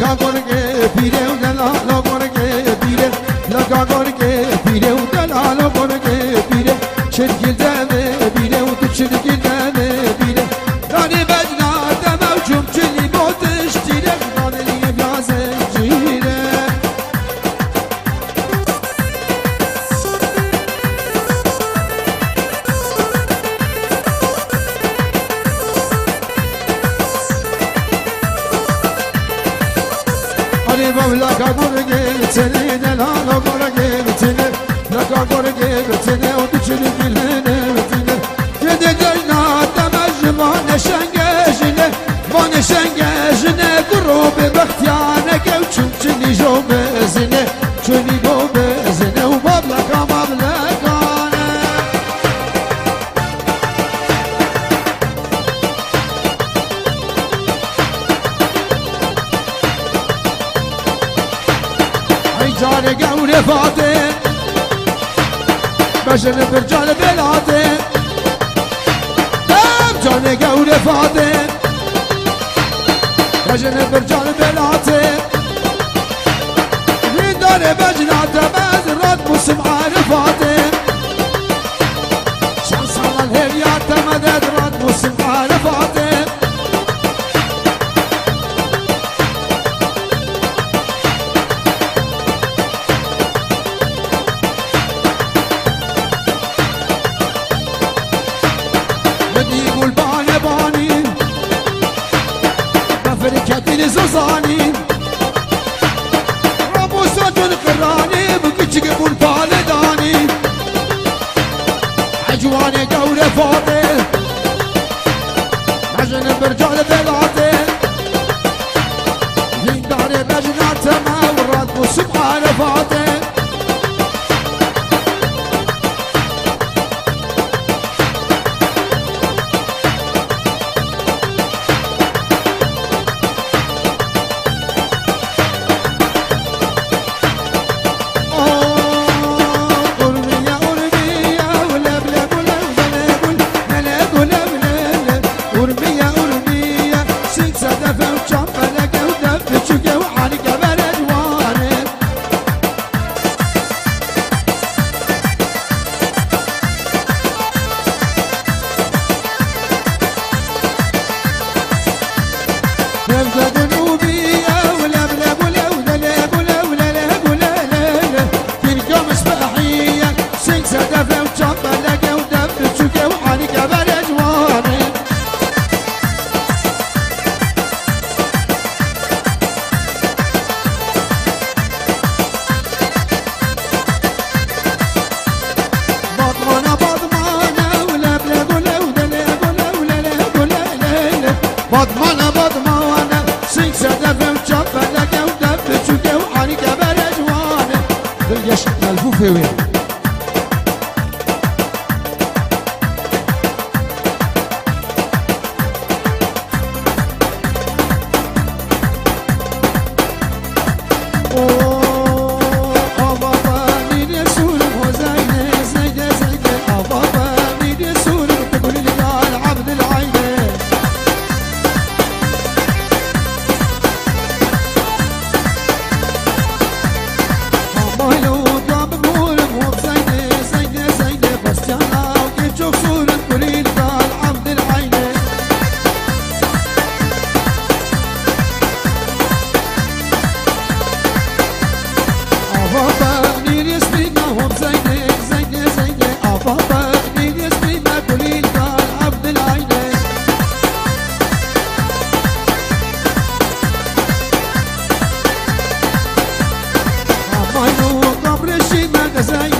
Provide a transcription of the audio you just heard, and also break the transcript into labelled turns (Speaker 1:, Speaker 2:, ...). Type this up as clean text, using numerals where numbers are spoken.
Speaker 1: لگا گرگه پیره و دلالو گرگه پیره لگا گرگه پیره و دلالو گرگه پیره چرگل دمه پیره و تو چرگل دمه پیره دانی بجنا دمه و چوم چلی بوتش تیره دانی بیازه جیره لگا گرگه تنه دلالو گرگه تنه لگا گرگه تنه و تو چرگل دمه کده جنا دمه وان شنگجنه وان شنگجنه گروه بختیانه که چون چنی جو بزنه چنی جو بزنه و بابلکا بابلکانه ای جان گوره فاته بجن برجال بلاته جان گور فاته بجن برجال بلاته من داره بجناته بعد رد مسم عارفاته شان سال الهريات مدد رد مسم عارفاته يقول باني باني بفركة زوزاني ربو صوت القراني بكتش قبول بالداني عجواني قولة فاضي عجن برجال بلاطي من داري بجنات ما ورد سبحان فاضي بضمانه بضمانه سنگ صدفه و چاپلکه و دفه چوکه و حاریکه برجوانه دلگش ملفوفه وی زي